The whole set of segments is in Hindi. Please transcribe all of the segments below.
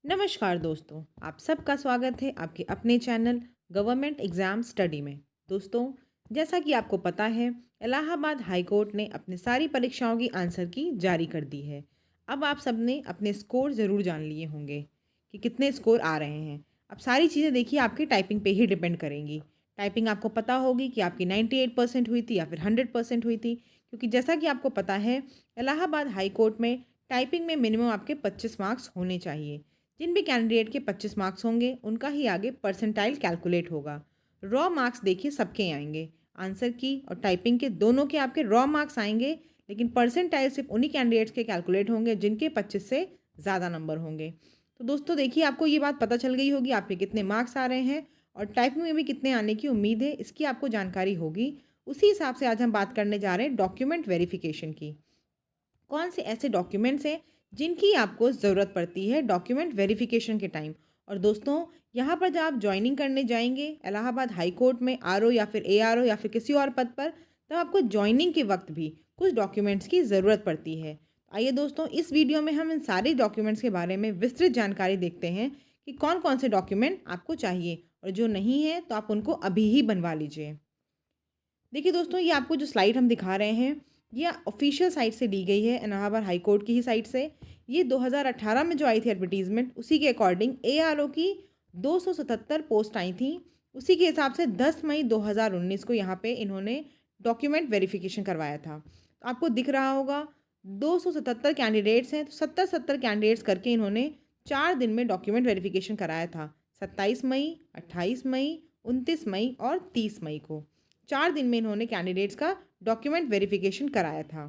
नमस्कार दोस्तों, आप सबका स्वागत है आपके अपने चैनल गवर्नमेंट एग्ज़ाम स्टडी में। दोस्तों, जैसा कि आपको पता है, इलाहाबाद हाई कोर्ट ने अपनी सारी परीक्षाओं की आंसर की जारी कर दी है। अब आप सबने अपने स्कोर ज़रूर जान लिए होंगे कि कितने स्कोर आ रहे हैं। अब सारी चीज़ें देखिए आपकी टाइपिंग पे ही डिपेंड करेंगी। टाइपिंग आपको पता होगी कि आपकी 98% हुई थी या फिर 100% हुई थी, क्योंकि जैसा कि आपको पता है, इलाहाबाद हाई कोर्ट में टाइपिंग में मिनिमम आपके 25 मार्क्स होने चाहिए। जिन भी कैंडिडेट के 25 मार्क्स होंगे उनका ही आगे परसेंटाइल कैलकुलेट होगा। रॉ मार्क्स देखिए सबके आएंगे, आंसर की और टाइपिंग के दोनों के आपके रॉ मार्क्स आएंगे, लेकिन परसेंटाइल सिर्फ उन्हीं कैंडिडेट्स के कैलकुलेट होंगे जिनके 25 से ज़्यादा नंबर होंगे। तो दोस्तों देखिए, आपको ये बात पता चल गई होगी आपके कितने मार्क्स आ रहे हैं और टाइपिंग में भी कितने आने की उम्मीद है, इसकी आपको जानकारी होगी। उसी हिसाब से आज हम बात करने जा रहे हैं डॉक्यूमेंट वेरिफिकेशन की। कौन से ऐसे डॉक्यूमेंट्स हैं जिनकी आपको ज़रूरत पड़ती है डॉक्यूमेंट वेरिफिकेशन के टाइम। और दोस्तों, यहाँ पर जब आप ज्वाइनिंग करने जाएंगे इलाहाबाद हाई कोर्ट में आरओ या फिर एआरओ या फिर किसी और पद पर, तब आपको ज्वाइनिंग के वक्त भी कुछ डॉक्यूमेंट्स की ज़रूरत पड़ती है। आइए दोस्तों, इस वीडियो में हम इन सारे डॉक्यूमेंट्स के बारे में विस्तृत जानकारी देखते हैं कि कौन कौन से डॉक्यूमेंट आपको चाहिए, और जो नहीं है तो आप उनको अभी ही बनवा लीजिए। देखिए दोस्तों, ये आपको जो स्लाइड हम दिखा रहे हैं, ये ऑफिशियल साइट से ली गई है, इलाहाबाद हाई कोर्ट की ही साइट से। ये 2018 में जो आई थी एडवर्टीजमेंट, उसी के अकॉर्डिंग एआरओ की 277 पोस्ट आई थी। उसी के हिसाब से 10 मई 2019 को यहाँ पे इन्होंने डॉक्यूमेंट वेरिफिकेशन करवाया था। तो आपको दिख रहा होगा 277 कैंडिडेट्स हैं, तो 70-70 कैंडिडेट्स करके इन्होंने 4 दिन में डॉक्यूमेंट वेरिफिकेशन कराया था। 27 मई, 28 मई, 29 मई और 30 मई को 4 दिन में इन्होंने कैंडिडेट्स का डॉक्यूमेंट वेरिफिकेशन कराया था।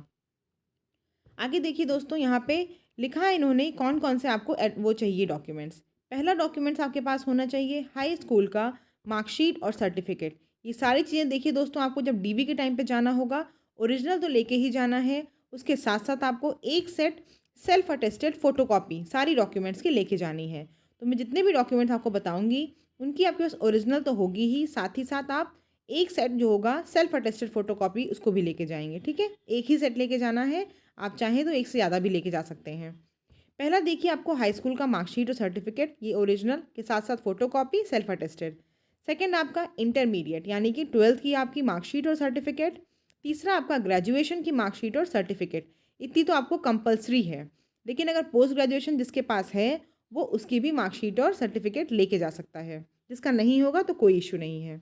आगे देखिए दोस्तों, यहाँ पे लिखा है इन्होंने कौन कौन से आपको वो चाहिए डॉक्यूमेंट्स। पहला डॉक्यूमेंट्स आपके पास होना चाहिए हाई स्कूल का मार्कशीट और सर्टिफिकेट। ये सारी चीज़ें देखिए दोस्तों, आपको जब डीवी के टाइम पे जाना होगा, ओरिजिनल तो लेके ही जाना है। उसके साथ साथ आपको एक सेट सेल्फ अटेस्टेड फ़ोटोकॉपी सारी डॉक्यूमेंट्स की लेके जानी है। तो मैं जितने भी डॉक्यूमेंट्स आपको बताऊँगी, उनकी आपके पास ओरिजिनल तो होगी ही साथ आप एक सेट जो होगा सेल्फ अटेस्टेड फ़ोटोकॉपी उसको भी लेके जाएंगे। ठीक है, एक ही सेट लेके जाना है, आप चाहें तो एक से ज़्यादा भी लेके जा सकते हैं। पहला देखिए, आपको हाई स्कूल का मार्कशीट और सर्टिफिकेट, ये ओरिजिनल के साथ साथ फोटोकॉपी सेल्फ अटेस्टेड। सेकंड आपका इंटरमीडिएट यानी कि 12th की आपकी मार्कशीट और सर्टिफिकेट। तीसरा आपका ग्रेजुएशन की मार्कशीट और सर्टिफिकेट। इतनी तो आपको कंपलसरी है, लेकिन अगर पोस्ट ग्रेजुएशन जिसके पास है वो उसकी भी मार्कशीट और सर्टिफिकेट लेके जा सकता है। जिसका नहीं होगा तो कोई इशू नहीं है।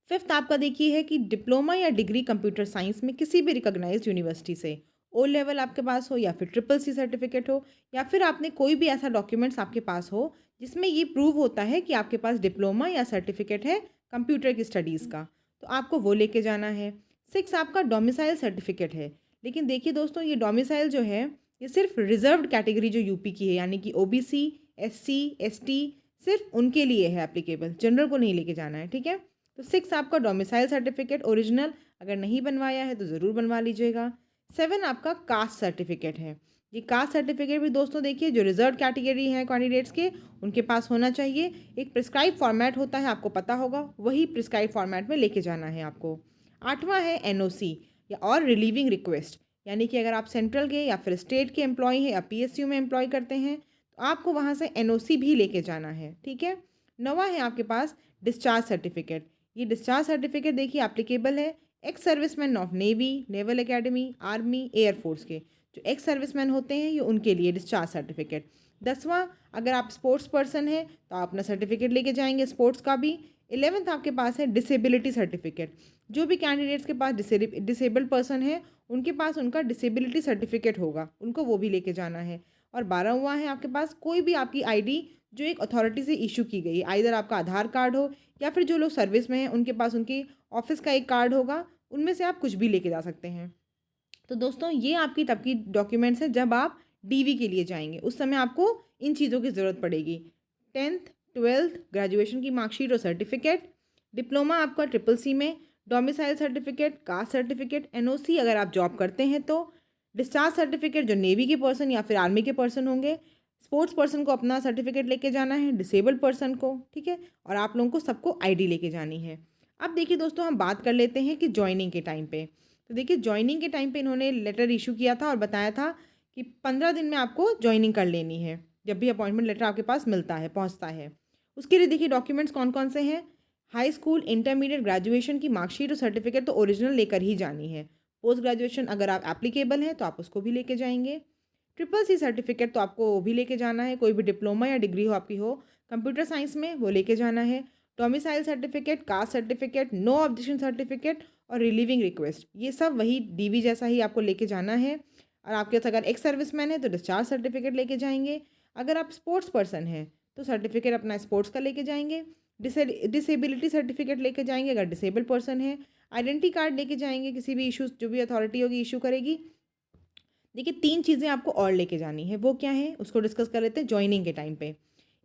फिफ्थ आपका देखिए है कि डिप्लोमा या डिग्री कंप्यूटर साइंस में किसी भी रिकॉग्नाइज्ड यूनिवर्सिटी से ओ लेवल आपके पास हो, या फिर ट्रिपल सी सर्टिफिकेट हो, या फिर आपने कोई भी ऐसा डॉक्यूमेंट्स आपके पास हो जिसमें ये प्रूव होता है कि आपके पास डिप्लोमा या सर्टिफिकेट है कंप्यूटर की स्टडीज़ का, तो आपको वो लेके जाना है। सिक्स आपका डोमिसाइल सर्टिफिकेट है। लेकिन देखिए दोस्तों, ये डोमिसाइल जो है, ये सिर्फ रिजर्व्ड कैटेगरी जो यूपी की है, यानी कि ओबीसी, एससी, एसटी, सिर्फ उनके लिए है एप्लीकेबल, जनरल को नहीं लेके जाना है। ठीक है, तो सिक्स आपका डोमिसाइल सर्टिफिकेट ओरिजिनल, अगर नहीं बनवाया है तो ज़रूर बनवा लीजिएगा। सेवन आपका कास्ट सर्टिफिकेट है। ये कास्ट सर्टिफिकेट भी दोस्तों देखिए, जो रिजर्व कैटेगरी है कैंडिडेट्स के, उनके पास होना चाहिए। एक प्रिस्क्राइब फॉर्मेट होता है, आपको पता होगा, वही प्रिस्क्राइब फॉर्मेट में लेके जाना है आपको। आठवां है एनओसी या और रिलीविंग रिक्वेस्ट, यानी कि अगर आप सेंट्रल के या फिर स्टेट के एम्प्लॉय हैं या पीएसयू में एम्प्लॉय करते हैं, तो आपको वहाँ से एनओसी भी लेके जाना है। ठीक है। नवा है आपके पास डिस्चार्ज सर्टिफिकेट। ये डिस्चार्ज सर्टिफिकेट देखिए एप्लीकेबल है ex serviceman of navy, naval academy, army, air force के। जो एक्स सर्विसमैन होते हैं, ये उनके लिए डिस्चार्ज सर्टिफिकेट। दसवां, अगर आप स्पोर्ट्स पर्सन हैं तो आप अपना सर्टिफिकेट लेके जाएंगे स्पोर्ट्स का भी। 11th आपके पास है डिसेबिलिटी सर्टिफिकेट। जो भी कैंडिडेट्स के पास डिसेबल्ड पर्सन है, उनके पास उनका डिसेबिलिटी सर्टिफिकेट होगा, उनको वो भी लेके जाना है। और 12वां है आपके पास कोई भी आपकी आईडी जो एक अथॉरिटी से इशू की गई है, आइदर आपका आधार कार्ड हो, या फिर जो लोग सर्विस में हैं उनके पास उनकी ऑफिस का एक कार्ड होगा, उनमें से आप कुछ भी लेके जा सकते हैं। तो दोस्तों, ये आपकी तब की डॉक्यूमेंट्स हैं जब आप डीवी के लिए जाएंगे, उस समय आपको इन चीज़ों की ज़रूरत पड़ेगी। 10th, 12th, ग्रेजुएशन की मार्कशीट और सर्टिफिकेट, डिप्लोमा आपका ट्रिपल सी में, domicile certificate, caste certificate, NOC अगर आप जॉब करते हैं तो, डिस्चार्ज सर्टिफिकेट जो नेवी के पर्सन या फिर आर्मी के पर्सन होंगे, स्पोर्ट्स पर्सन को अपना सर्टिफिकेट लेके जाना है, डिसेबल्ड पर्सन को। ठीक है, और आप लोगों को सबको आईडी लेके जानी है। अब देखिए दोस्तों, हम बात कर लेते हैं कि ज्वाइनिंग के टाइम पे। तो देखिए, ज्वाइनिंग के टाइम पे इन्होंने लेटर इशू किया था और बताया था कि 15 दिन में आपको ज्वाइनिंग कर लेनी है। जब भी अपॉइंटमेंट लेटर आपके पास मिलता है, पहुँचता है। उसके लिए देखिए डॉक्यूमेंट्स कौन-कौन से हैं। हाई स्कूल, इंटरमीडिएट, ग्रेजुएशन की मार्कशीट और सर्टिफिकेट तो ओरिजिनल लेकर ही जानी है। पोस्ट ग्रेजुएशन अगर आप एप्लीकेबल हैं तो आप उसको भी लेके जाएँगे। ट्रिपल सी सर्टिफिकेट तो आपको वो भी लेके जाना है, कोई भी डिप्लोमा या डिग्री हो आपकी हो कंप्यूटर साइंस में, वो लेके जाना है। Domicile certificate, caste certificate, no objection certificate और रिलीविंग रिक्वेस्ट, ये सब वही डीवी जैसा ही आपको लेके जाना है। और आपके पास अगर एक्स सर्विसमैन है तो डिस्चार्ज सर्टिफिकेट लेके जाएंगे। अगर आप स्पोर्ट्स पर्सन हैं तो सर्टिफिकेट अपना स्पोर्ट्स का लेके जाएंगे। डिसेबिलिटी सर्टिफिकेट लेके जाएंगे अगर डिसेबल पर्सन है। आइडेंटिटी कार्ड लेके जाएंगे, किसी भी इशू जो भी अथॉरिटी होगी इशू करेगी। देखिए 3 चीज़ें आपको और लेके जानी है, वो क्या है उसको डिस्कस कर लेते हैं जॉइनिंग के टाइम पे।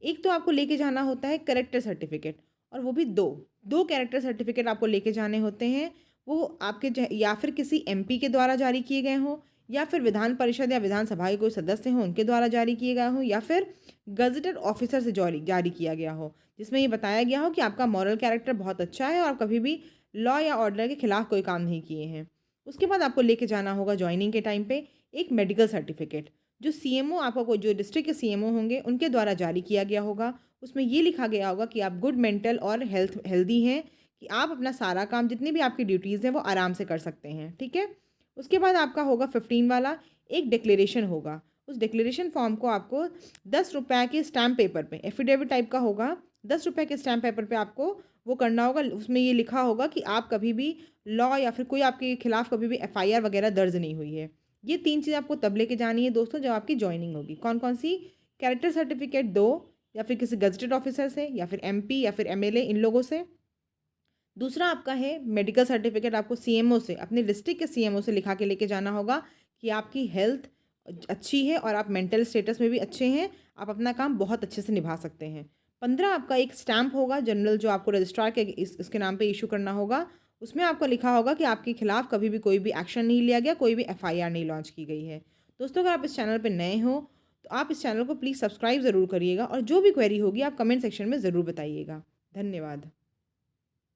एक तो आपको लेके जाना होता है कैरेक्टर सर्टिफिकेट, और वो भी 2 कैरेक्टर सर्टिफिकेट आपको लेके जाने होते हैं। वो आपके या फिर एमपी के द्वारा जारी किए गए हों, या फिर विधान परिषद या विधानसभा के कोई सदस्य हों उनके द्वारा जारी किए गए हों, या फिर गज़ेटेड ऑफिसर से जारी किया गया हो, जिसमें ये बताया गया हो कि आपका मॉरल कैरेक्टर बहुत अच्छा है और आप कभी भी लॉ या ऑर्डर के खिलाफ कोई काम नहीं किए हैं। उसके बाद आपको लेके जाना होगा जॉइनिंग के टाइम पे एक मेडिकल सर्टिफिकेट, जो सीएमओ आपका कोई जो डिस्ट्रिक्ट के सीएमओ होंगे उनके द्वारा जारी किया गया होगा। उसमें ये लिखा गया होगा कि आप गुड मेंटल और हेल्दी हैं, कि आप अपना सारा काम जितनी भी आपकी ड्यूटीज़ हैं वो आराम से कर सकते हैं, ठीक है। उसके बाद आपका होगा 15 वाला एक डिक्लेरेशन होगा। उस डिक्लेरेशन फॉर्म को आपको 10 रुपये के स्टैम्प पेपर पे, एफिडेविट टाइप का होगा, 10 रुपये के स्टैम्प पेपर पे आपको वो करना होगा। उसमें ये लिखा होगा कि आप कभी भी लॉ या फिर कोई आपके खिलाफ कभी भी एफआईआर वगैरह दर्ज नहीं हुई है। ये 3 चीज़ आपको तब लेके जानी है दोस्तों जब आपकी जॉइनिंग होगी। कौन-कौन सी? कैरेक्टर सर्टिफिकेट 2, या फिर किसी गज़ेटेड ऑफिसर से, या फिर एमपी या फिर एमएलए, इन लोगों से। दूसरा आपका है मेडिकल सर्टिफिकेट, आपको सीएमओ से, अपने डिस्ट्रिक्ट के सीएमओ से लिखा के लेके जाना होगा कि आपकी हेल्थ अच्छी है और आप मेंटल स्टेटस में भी अच्छे हैं, आप अपना काम बहुत अच्छे से निभा सकते हैं। 15 आपका एक स्टैम्प होगा जनरल, जो आपको रजिस्ट्रार के इसके नाम पे इशू करना होगा। उसमें आपको लिखा होगा कि आपके खिलाफ कभी भी कोई भी एक्शन नहीं लिया गया, कोई भी एफआईआर नहीं लॉन्च की गई है। दोस्तों अगर आप इस चैनल पर नए हो तो आप इस चैनल को प्लीज़ सब्सक्राइब ज़रूर करिएगा, और जो भी क्वेरी होगी आप कमेंट सेक्शन में ज़रूर बताइएगा। धन्यवाद।